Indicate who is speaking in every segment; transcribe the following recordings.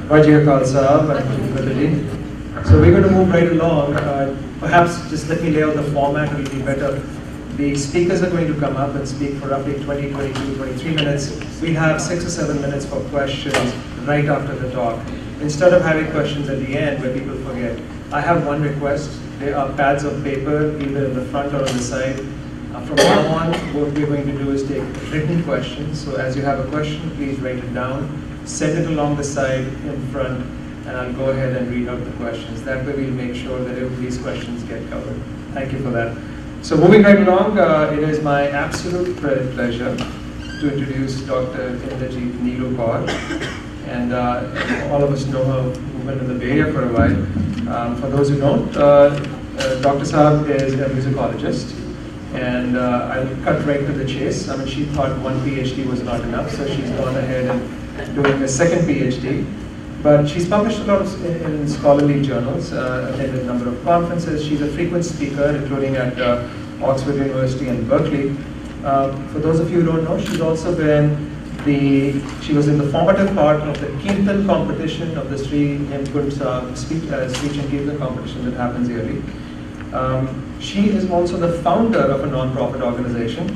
Speaker 1: Vajai and so we're going to move right along. Perhaps just let me lay out the format, it will be better. The speakers are going to come up and speak for roughly 20, 22, 23 minutes. We have 6 or 7 minutes for questions right after the talk. Instead of having questions at the end where people forget, I have one request. There are pads of paper either in the front or on the side. From now on, what we're going to do is take written questions. So as you have a question, please write it down, send it along the side in front, and I'll go ahead and read out the questions. That way we'll make sure that everybody's questions get covered. Thank you for that. So moving right along, it is my absolute pleasure to introduce Dr. Inderjit Nilu Kaur. And all of us know her movement in the Bay Area for a while. For those who don't, Dr. Sahib is a musicologist. And I'll cut right to the chase. I mean, she thought one PhD was not enough, so she's gone ahead and doing a second PhD. But she's published a lot in scholarly journals, attended a number of conferences. She's a frequent speaker, including at Oxford University and Berkeley. For those of you who don't know, she's also been she was in the formative part of the Kirtan competition of the Sri Hemkund speech and Kirtan competition that happens yearly. She is also the founder of a non-profit organization,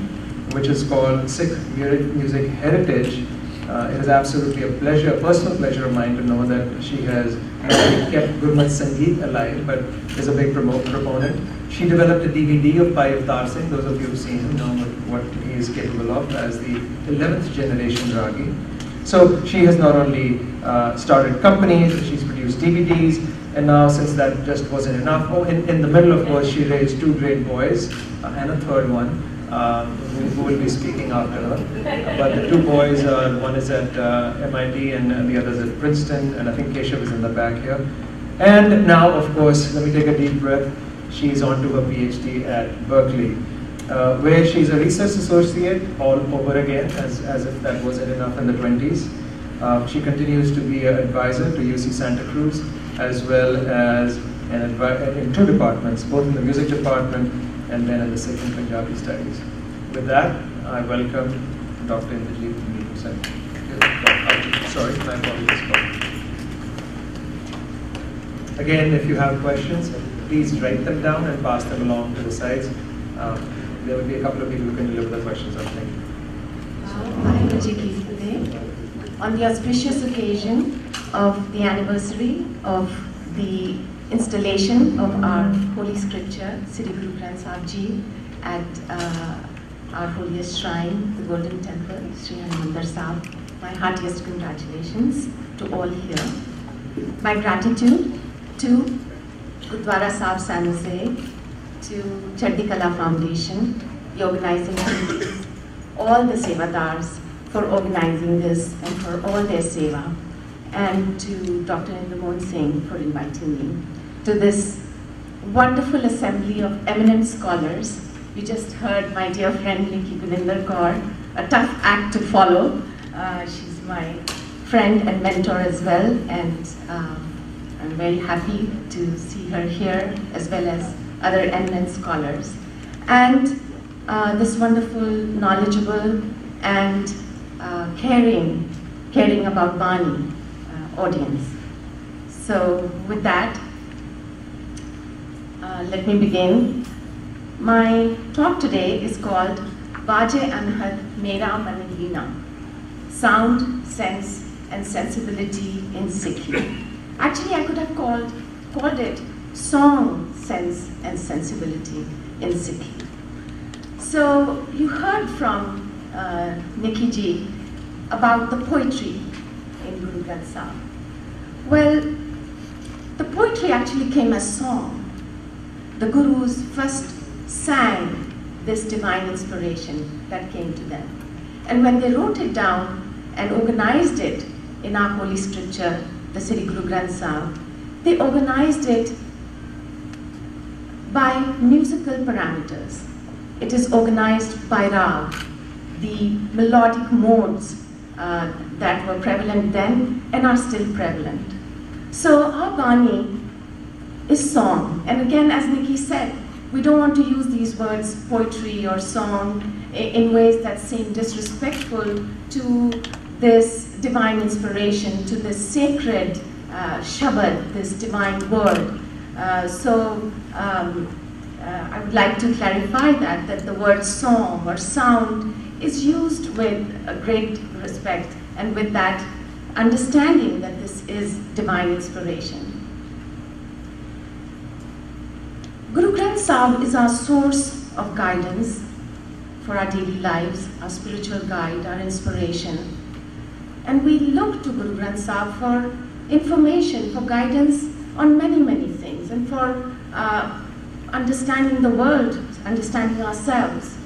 Speaker 1: which is called Sikh Music Heritage. It is absolutely a pleasure, a personal pleasure of mine to know that she has not only kept Gurmat Sangeet alive, but is a big proponent. She developed a DVD of Pai Avtar Singh. Those of you who've seen him know what he is capable of as the 11th generation Ragi. So she has not only started companies, she's produced DVDs, and now since that just wasn't enough, in the middle of course she raised 2 great boys and a third one who will be speaking after her. But the 2 boys, one is at MIT and the other is at Princeton, and I think Keshav is in the back here. And now of course, let me take a deep breath, she's on to her PhD at Berkeley, where she's a research associate all over again, as if that wasn't enough in the 20s. She continues to be an advisor to UC Santa Cruz, as well as in 2 departments, both in the music department and then in the Sikh and Punjabi studies. With that, I welcome Dr. Inderjit Nilu Kaur. Sorry, my apologies. Again, if you have questions, please write them down and pass them along to the sides. There will be a couple of people who can deliver the questions, I think.
Speaker 2: I am Vajai today. On the auspicious occasion of the anniversary of the installation of our holy scripture, Sri Guru Granth Sahib Ji, at our holiest shrine, the Golden Temple, Sri Harmandir Sahib. My heartiest congratulations to all here. My gratitude to Gurdwara Sahib San Jose, to Chardi Kalaa Foundation, the organizing committees, all the Sevadars for organizing this and for all their seva, and to Dr. Inderjit Singh for inviting me to this wonderful assembly of eminent scholars. We just heard my dear friend Nilu Kaur, a tough act to follow. She's my friend and mentor as well, and I'm very happy to see her here, as well as other eminent scholars. And this wonderful, knowledgeable, and caring about Bani audience. So with that, let me begin. My talk today is called Vajai, Anhad, Mera, Leena, Sound, Sense, and Sensibility in Sikhi. Actually, I could have called it Song, Sense, and Sensibility in Sikhi. So you heard from Nikki ji about the poetry in Guru Granth Sahib. Well, the poetry actually came as song. The Gurus first sang this divine inspiration that came to them. And when they wrote it down and organized it in our holy scripture, the Sri Guru Granth Sahib, they organized it by musical parameters. It is organized by rag, the melodic modes that were prevalent then and are still prevalent. So our Bani is song. And again, as Nikki said, we don't want to use these words poetry or song in ways that seem disrespectful to this divine inspiration, to this sacred Shabad, this divine word. I would like to clarify that the word song or sound is used with a great respect and with that understanding that this is divine inspiration. Guru Granth Sahib is our source of guidance for our daily lives, our spiritual guide, our inspiration. And we look to Guru Granth Sahib for information, for guidance on many, many things, and for understanding the world, understanding ourselves.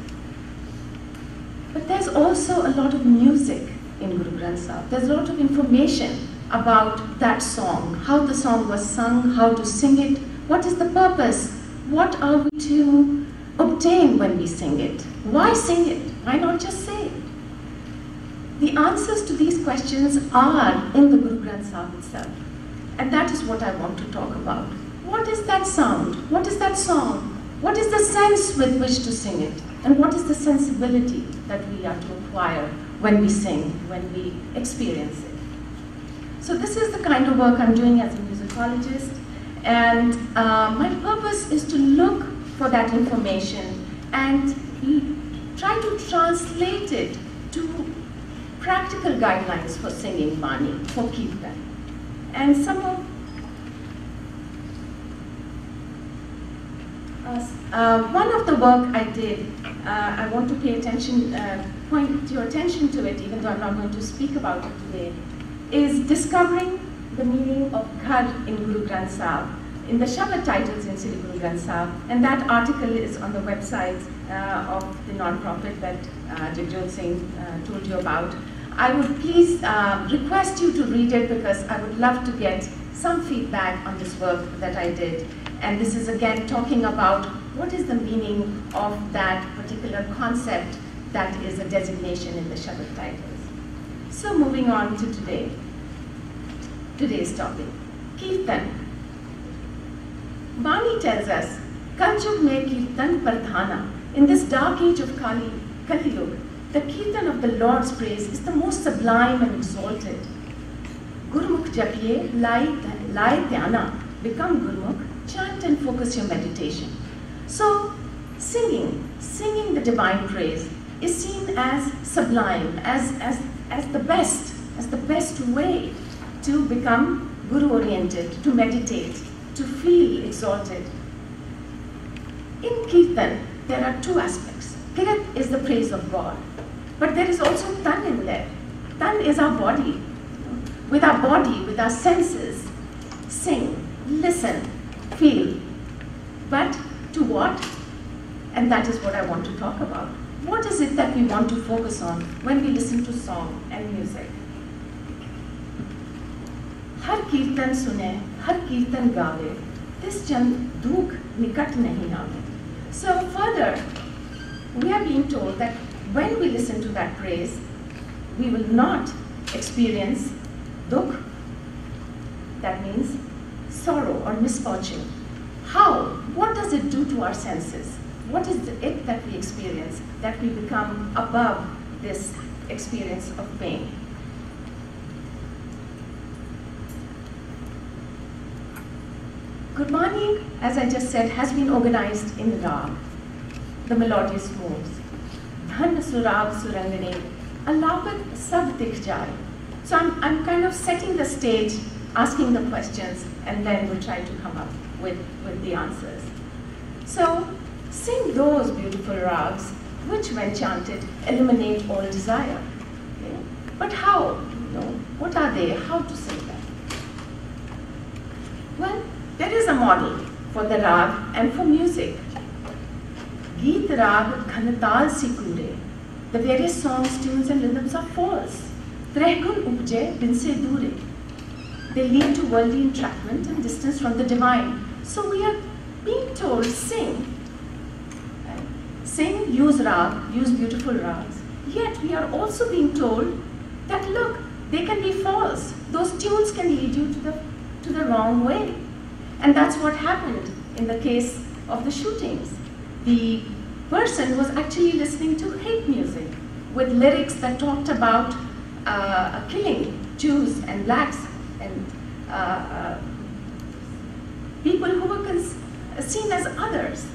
Speaker 2: But there's also a lot of music in Guru Granth Sahib. There's a lot of information about that song, how the song was sung, how to sing it, what is the purpose, what are we to obtain when we sing it, why sing it, why not just say it? The answers to these questions are in the Guru Granth Sahib itself. And that is what I want to talk about. What is that sound? What is that song? What is the sense with which to sing it? And what is the sensibility that we are to acquire when we sing, when we experience it? So this is the kind of work I'm doing as a musicologist. And my purpose is to look for that information and try to translate it to practical guidelines for singing Bani, for Kirtan. And some of one of the work I did, I want to pay attention, point your attention to it, even though I'm not going to speak about it today, is discovering the meaning of Ghar in Guru Granth Sahib, in the Shabad titles in Sri Guru Granth Sahib, and that article is on the website of the non-profit that Jagjot Singh told you about. I would please request you to read it because I would love to get some feedback on this work that I did. And this is again talking about what is the meaning of that particular concept that is a designation in the Shabad titles. So moving on to today's topic, Kirtan. Bani tells us, Kaljug mein Kirtan Pradhana. In this dark age of Kali Yug, the Kirtan of the Lord's praise is the most sublime and exalted. Gurmukh japiye lai dhyana. Become Gurmukh, chant and focus your meditation. So singing the divine praise is seen as sublime, as the best way to become Guru-oriented, to meditate, to feel exalted. In Kirtan, there are two aspects. Kirat is the praise of God, but there is also Tan in there. Tan is our body. With our body, with our senses, sing, listen, feel. But to what? And that is what I want to talk about. What is it that we want to focus on when we listen to song and music? Har kirtan sune, har kirtan gaave, this jan dukh nikat nahi aave. So further, we are being told that when we listen to that praise, we will not experience dukh. That means sorrow or misfortune. How? What does it do to our senses? What is it that we experience that we become above this experience of pain? Gurbani, as I just said, has been organized in Rag, the melodious moves. Dhan surab surangane, alapat sab dikh jaye. So I'm kind of setting the stage, asking the questions, and then we'll try to come up with the answers. So sing those beautiful rags, which when chanted, eliminate all desire. Okay? But how? What are they? How to sing them? Well, there is a model for the rag and for music. Geet rag ghanatal sikure. The various songs, tunes, and rhythms are false. Trehgun upje bin se dure. They lead to worldly entrapment and distance from the divine. So we are being told, sing. Right? Sing, use rag, use beautiful rags. Yet we are also being told that look, they can be false. Those tunes can lead you to the wrong way. And that's what happened in the case of the shootings. The person was actually listening to hate music with lyrics that talked about killing Jews and blacks and people who were seen as others.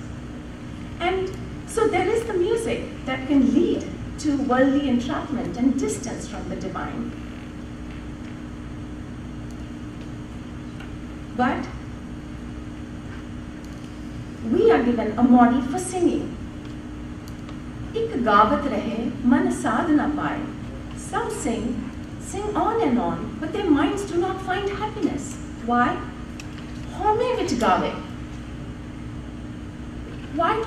Speaker 2: And so there is the music that can lead to worldly entrapment and distance from the divine. But we are given a model for singing. Ik gawat rahe, man saad na paaye. Some sing on and on, but their minds do not find happiness. Why? Home vich gawe. Why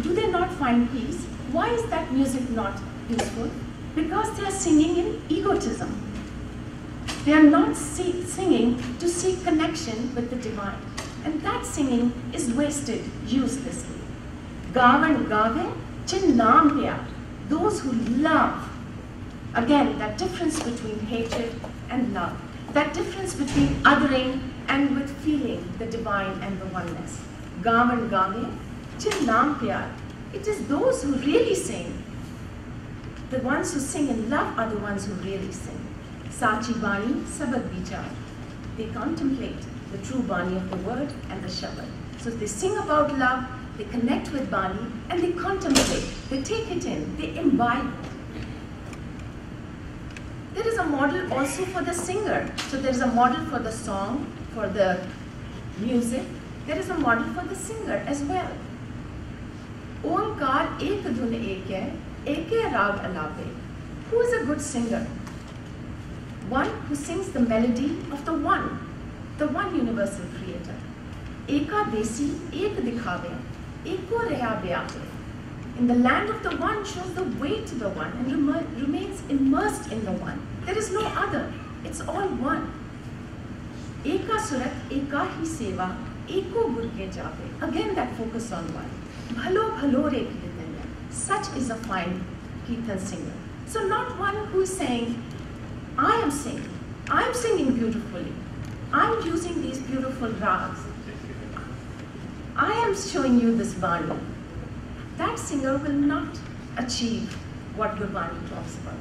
Speaker 2: do they not find peace? Why is that music not useful? Because they are singing in egotism. They are not singing to seek connection with the divine. And that singing is wasted uselessly. Gavan gave, chin naam pyar. Those who love. Again, that difference between hatred and love. That difference between othering and with feeling the divine and the oneness. Gavan gave, chin naam pyar. It is those who really sing. The ones who sing in love are the ones who really sing. Sachi Bani, Sabad Vichar. They contemplate the true Bani of the word and the Shabad. So they sing about love, they connect with Bani, and they contemplate. They take it in, they imbibe it. There is a model also for the singer. So there is a model for the song, for the music. There is a model for the singer as well. Omkar ek dhun ek hai, ek raag alape. Who is a good singer? One who sings the melody of the one universal creator. Eka desi, ek dikhave, eko reha byaate. In the land of the one shows the way to the one and remains immersed in the one. There is no other, it's all one. Eka surat, eka hi seva, eko gurke jave. Again that focus on one. Bhalo bhalo re kirtanya. Such is a fine Kirtan singer. So not one who is saying, I am singing beautifully. I'm using these beautiful rags. I am showing you this Bani. That singer will not achieve what Gurdwara talks about.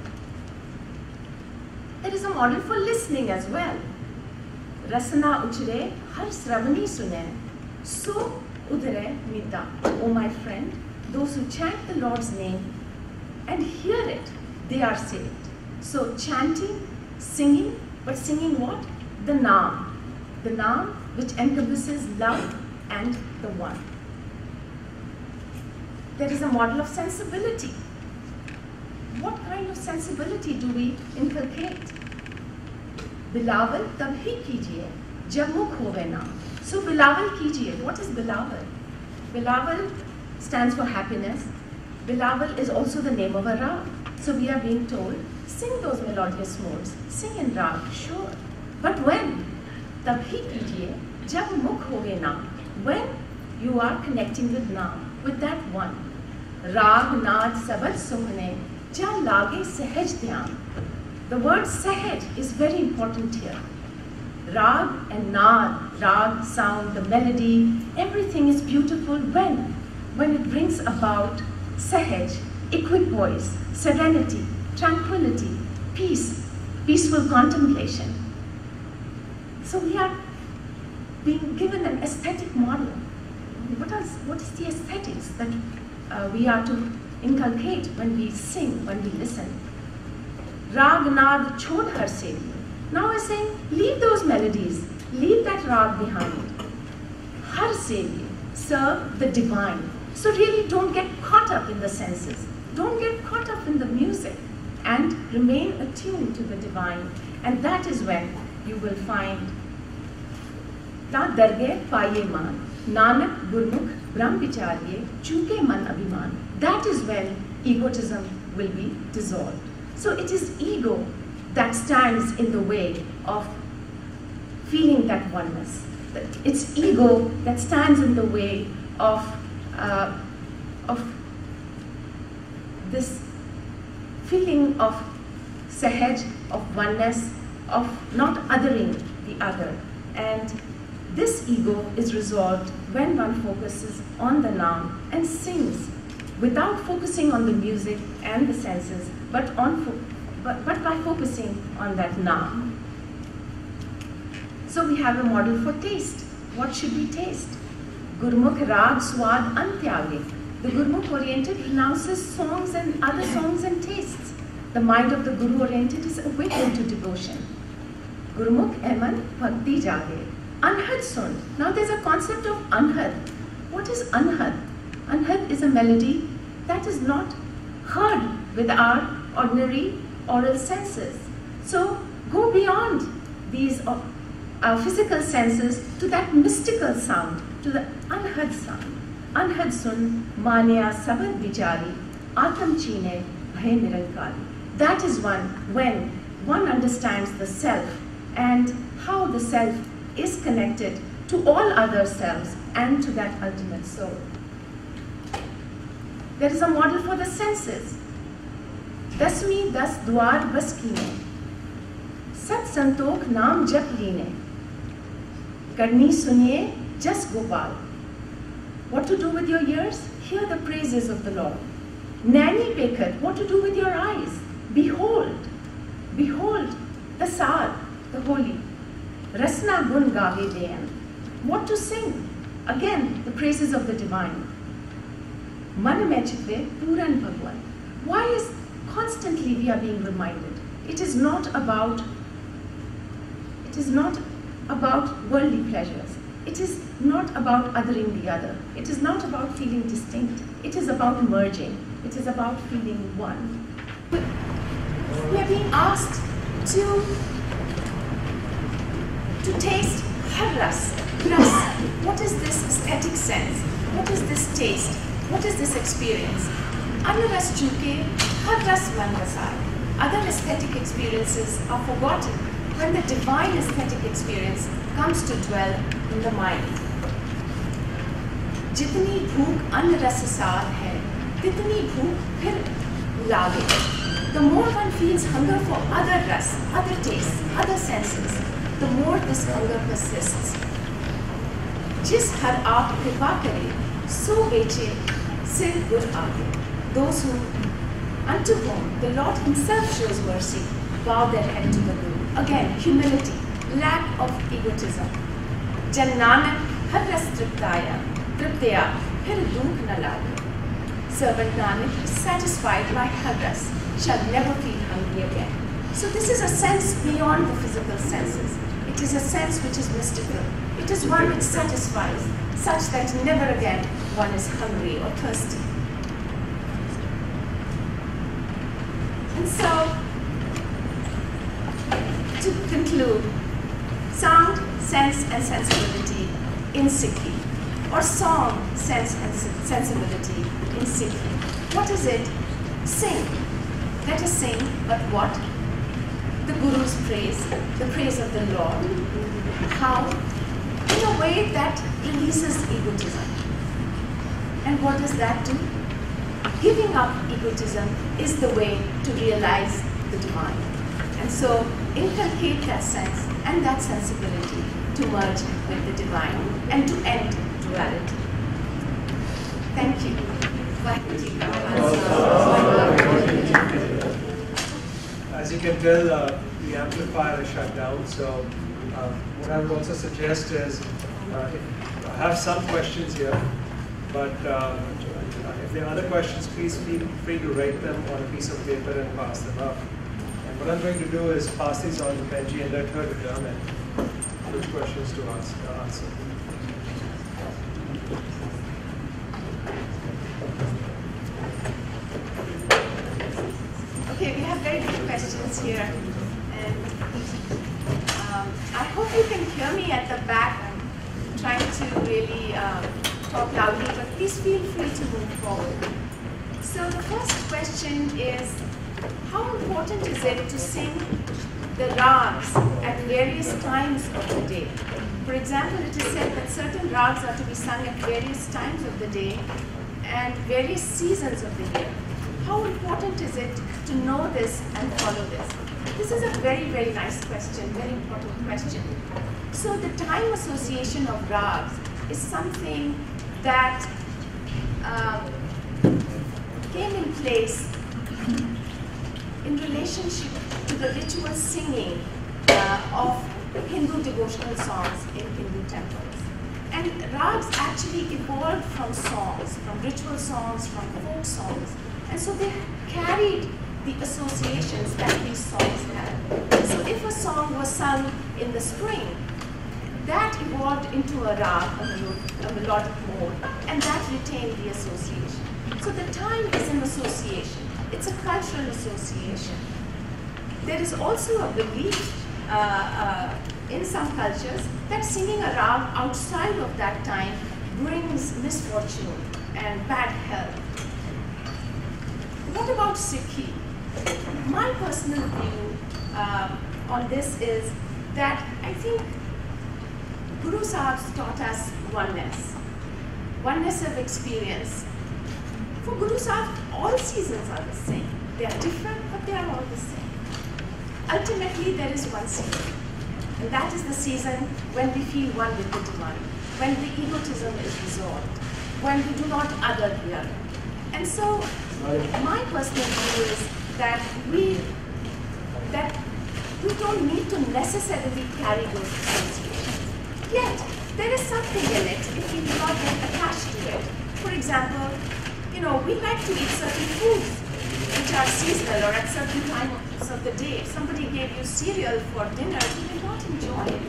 Speaker 2: There is a model for listening as well. Rasana uchre har sravani sune, so udare mita. Oh my friend, those who chant the Lord's name and hear it, they are saved. So chanting, singing, but singing what? The Naam. The Naam which encompasses love and the one. There is a model of sensibility. What kind of sensibility do we inculcate? Bilawal tabhi kijiye, jab mukh hove na. So bilawal kijiye. What is bilawal? Bilawal stands for happiness. Bilawal is also the name of a rag. So we are being told, sing those melodious modes, sing in rag, sure. But when? Tabhi kijiye, jab mukh hove na. When you are connecting with Naam, with that one. Rag, naad, sabad, suhne, ja lage sahaj dhyan. The word sahaj is very important here. Rag and naad, rag, sound, the melody, everything is beautiful when it brings about sahaj, equipoise, serenity, tranquility, peace, peaceful contemplation. So we are being given an aesthetic model. What is the aesthetics that we are to inculcate when we sing, when we listen? Rag, naad, chhod har se. Now we're saying, leave those melodies, leave that rag behind. Har se, serve the divine. So really don't get caught up in the senses. Don't get caught up in the music and remain attuned to the divine. And that is when you will find Ta darge paye maan, Nanak Gurmukh Brahm Vicharye, Chuke man abhiman. That is when egotism will be dissolved. So it is ego that stands in the way of feeling that oneness. It's ego that stands in the way of this feeling of sahaj, of oneness, of not othering the other. And this ego is resolved when one focuses on the Naam and sings without focusing on the music and the senses, but on but by focusing on that na. So we have a model for taste. What should we taste? Gurmukh Rag Swad Antyage. The Gurmukh-oriented pronounces songs and other songs and tastes. The mind of the Guru-oriented is awakened to devotion. Gurmukh Eman Bhakti Jage. Anhad Sun. Now there's a concept of anhad. What is anhad? Anhad is a melody that is not heard with our ordinary oral senses. So go beyond these our physical senses to that mystical sound, to the anhad sound. Anhad sun manya sabad vichari atam chine bhay nirankari. That is when one understands the self and how the self is connected to all other selves and to that ultimate soul. There is a model for the senses. Dasmi das dwar bas kine, sat santokh naam jap line, karni suniye jas gopal. What to do with your ears? Hear the praises of the Lord. Nani Pekat, what to do with your eyes? Behold, behold the Sad, the holy. Rasna gun gahe deyan. What to sing? Again, the praises of the divine. Man mein chitve puran Bhagwan. Why is constantly we are being reminded? It is not about worldly pleasures. It is not about othering the other. It is not about feeling distinct. It is about merging. It is about feeling one. We are being asked to taste Harras. What is this aesthetic sense? What is this taste? What is this experience? Anaras chuke, Harras manvasai. Other aesthetic experiences are forgotten when the divine aesthetic experience comes to dwell in the mind. Jitni bhook an rasasar hai, titni bhook phir lage. The more one feels hunger for other ras, other tastes, other senses, the more this hunger persists. Jis har aap kripa kare, so beche sir gur aage. Those who, unto whom the Lord himself shows mercy, bow their head to the Guru. Again, humility, lack of egotism. Jan Nanak harras triptaya, phir dukh na lage. Servant Nanak is satisfied by harras, shall never feel hungry again. So this is a sense beyond the physical senses. It is a sense which is mystical. It is one which satisfies, such that never again one is hungry or thirsty. And so, to conclude, sound, sense and sensibility in Sikhi, or song, sense and sensibility in Sikhi. What is it? Sing. Let us sing, but what? The Guru's praise, the praise of the Lord. How? In a way that releases egotism. And what does that do? Giving up egotism is the way to realize the divine. And so, inculcate that sense and that sensibility to merge with the divine and to end duality. Thank you.
Speaker 1: As you can tell, the amplifier is shut down, so what I would also suggest is, I have some questions here, but if there are other questions, please feel free to write them on a piece of paper and pass them up. And what I'm going to do is pass these on to Benji and let her determine which questions to answer.
Speaker 2: Okay, we have very good questions here, and I hope you can hear me at the back. I'm trying to really talk loudly, but please feel free to move forward. So the first question is, how important is it to sing the rags at various times of the day? For example, it is said that certain rags are to be sung at various times of the day and various seasons of the year. How important is it to know this and follow this? This is a very, very nice question, very important question. So the time association of rags is something that came in place in relationship to the ritual singing of Hindu devotional songs in Hindu temples. And rags actually evolved from songs, from ritual songs, from folk songs. And so they carried the associations that these songs had. So if a song was sung in the spring, that evolved into a rag, a melodic mode, and that retained the association. So the time is an association. It's a cultural association. There is also a belief in some cultures that singing a rag outside of that time brings misfortune and bad health. What about Sikhi? My personal view on this is that I think Guru Sahib taught us oneness of experience. For Guru Sahib, all seasons are the same. They are different, but they are all the same. Ultimately, there is one season, and that is the season when we feel one with the divine, when the egotism is resolved, when we do not other the other. And so, my personal view is that we don't need to necessarily carry those associations. Yet, there is something in it if we do not get attached to it. For example, we like to eat certain foods which are seasonal or at certain times of the day. If somebody gave you cereal for dinner, you will not enjoy it.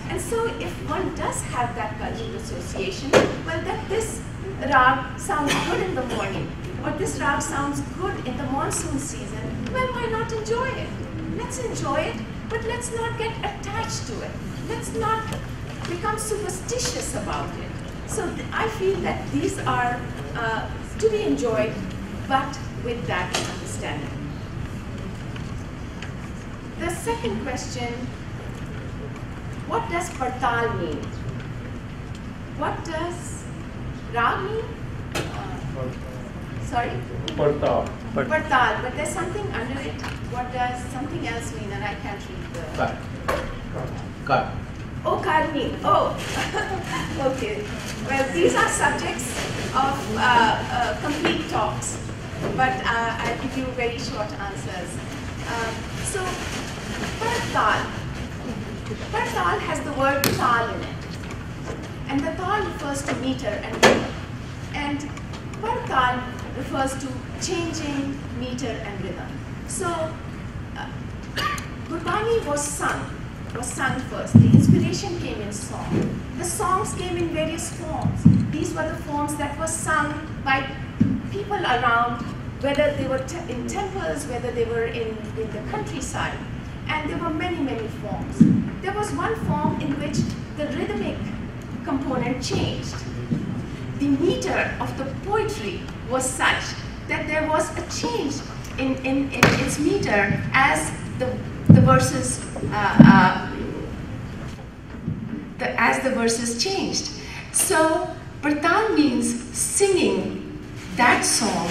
Speaker 2: And so if one does have that cultural association, well, that this rag sounds good in the morning, or this rag sounds good in the monsoon season, well, why not enjoy it? Let's enjoy it, but let's not get attached to it. Let's not become superstitious about it. So I feel that these are to be enjoyed, but with that understanding. The second question, what does partal mean? What does rag mean? Sorry?
Speaker 3: Partal.
Speaker 2: Partal, but there's something under it. What does something else mean? And I can't read the...
Speaker 3: Kar.
Speaker 2: Oh, karmi. Oh, okay. Well, these are subjects of complete talks, but I'll give you very short answers. So, partal. Partal has the word tal in it. And the tal refers to meter and rhythm. And partal refers to changing meter and rhythm. So, Gurbani was sung first. The inspiration came in song. The songs came in various forms. These were the forms that were sung by people around, whether they were in temples, whether they were in the countryside. And there were many, many forms. There was one form in which the rhythmic component changed. The meter of the poetry was such that there was a change in its meter as the verses changed. So partal means singing that song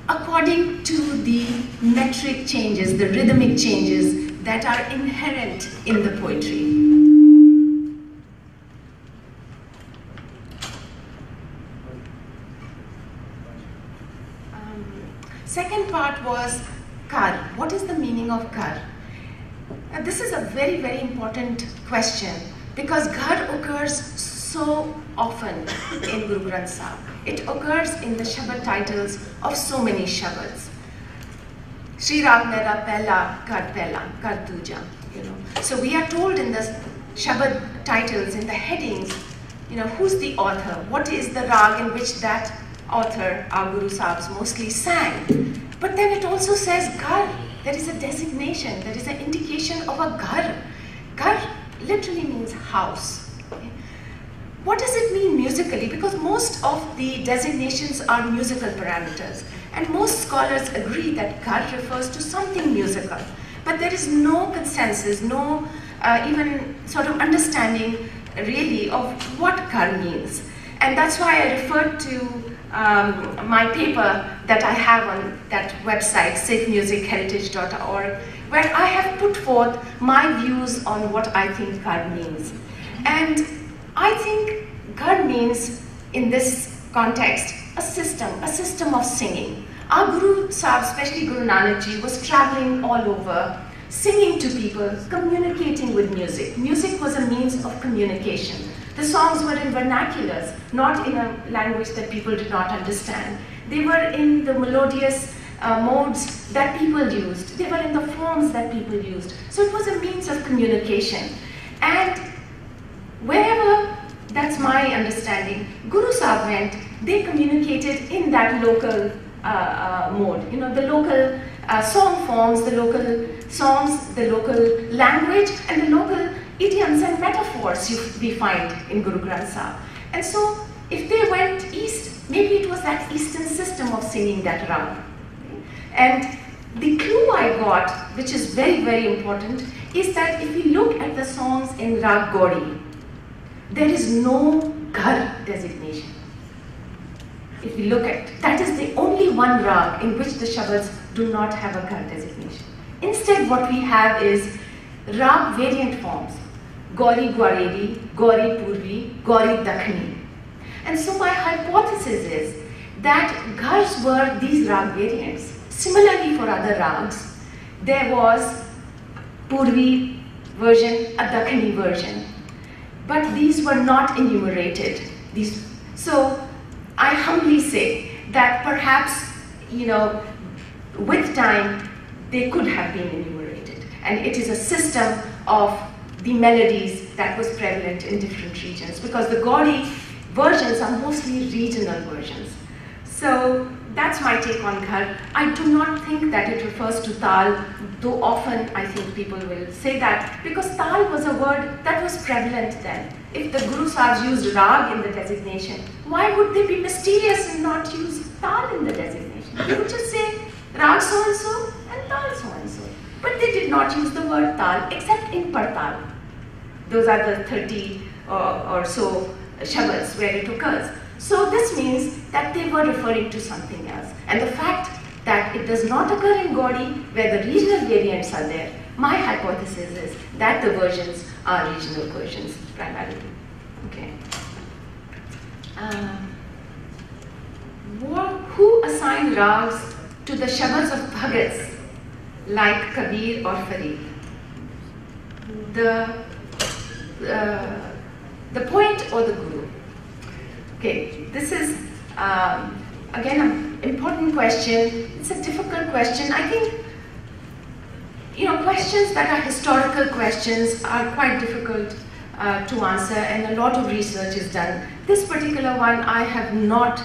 Speaker 2: according to the metric changes, the rhythmic changes that are inherent in the poetry. Second part was kar. What is the meaning of kar? This is a very, very important question because ghar occurs so often in Guru Granth Sahib. It occurs in the Shabad titles of so many Shabads. Shri Rag Mera Pehla, Kar Tuja. So we are told in the Shabad titles, in the headings, who's the author, what is the rag in which that author, our Guru Sahibs, mostly sang. But then it also says ghar. There is a designation, there is an indication of a ghar. Ghar literally means house. Okay? What does it mean musically? Because most of the designations are musical parameters. And most scholars agree that ghar refers to something musical. But there is no consensus, no even sort of understanding really of what ghar means. And that's why I referred to my paper that I have on that website, sikhmusicheritage.org, where I have put forth my views on what I think ghar means. And I think ghar means, in this context, a system of singing, Our Guru Sahib, especially Guru Nanak Ji, was traveling all over, singing to people, communicating with music. Music was a means of communication. The songs were in vernaculars, not in a language that people did not understand. They were in the melodious modes that people used. They were in the forms that people used. So it was a means of communication. And wherever, that's my understanding, Guru Sahib went, they communicated in that local mode. You know, the local song forms, the local songs, the local language, and the local idioms and metaphors we find in Guru Granth Sahib. And so, if they went east, maybe it was that eastern system of singing that rag. And the clue I got, which is very, very important, is that if we look at the songs in Rag Gauri, there is no ghar designation. If we look at, that is the only one rag in which the shabads do not have a ghar designation. Instead, what we have is rag variant forms. Gauri Gwareri, Gauri Purvi, Gauri Dakhini. And so my hypothesis is that ghars were these rag variants. Similarly for other rags, there was Purvi version, a Dakhini version. But these were not enumerated. So I humbly say that perhaps, you know, with time, they could have been enumerated. And it is a system of the melodies that was prevalent in different regions, because the Gauri versions are mostly regional versions. So that's my take on ghar. I do not think that it refers to tal, though often I think people will say that, because tal was a word that was prevalent then. If the Guru Sahibs used rag in the designation, why would they be mysterious and not use tal in the designation? They would just say rag so-and-so and tal so-and-so. But they did not use the word tal, except in partal. Those are the 30 or so shabads where it occurs. So this means that they were referring to something else. And the fact that it does not occur in Gauri, where the regional variants are there, my hypothesis is that the versions are regional versions primarily. Okay. Who assigned rags to the shabads of bhagats like Kabir or Farid? The poet or the guru? Okay, this is again an important question. It's a difficult question. I think, you know, questions that are historical questions are quite difficult to answer, and a lot of research is done. This particular one, I have not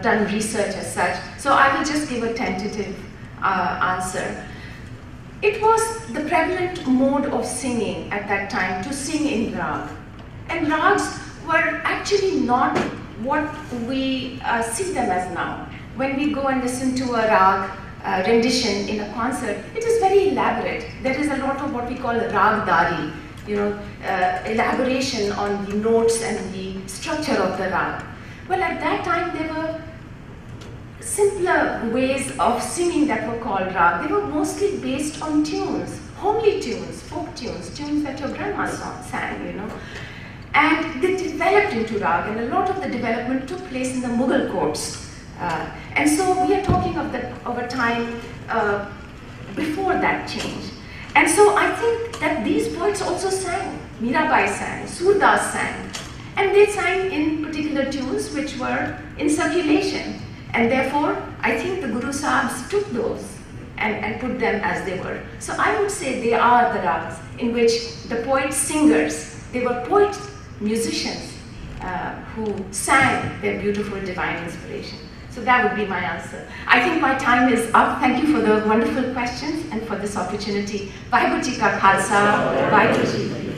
Speaker 2: done research as such, so I will just give a tentative answer. It was the prevalent mode of singing at that time to sing in rag. And rags were actually not what we see them as now. When we go and listen to a rag rendition in a concert, it is very elaborate. There is a lot of what we call ragdari, elaboration on the notes and the structure of the rag. Well, at that time there were simpler ways of singing that were called rag. They were mostly based on tunes, homely tunes, folk tunes, tunes that your grandma sang, you know. And they developed into rag, and a lot of the development took place in the Mughal courts. And so we are talking of a time before that change. And so I think that these poets also sang. Mirabai sang, Surdas sang, and they sang in particular tunes which were in circulation. And therefore, I think the Guru Sahibs took those and put them as they were. So I would say they are the rags in which the poet singers, they were poet musicians who sang their beautiful divine inspiration. So that would be my answer. I think my time is up. Thank you for the wonderful questions and for this opportunity. Vaheguru Ji Ka Khalsa, Vaheguru Ji.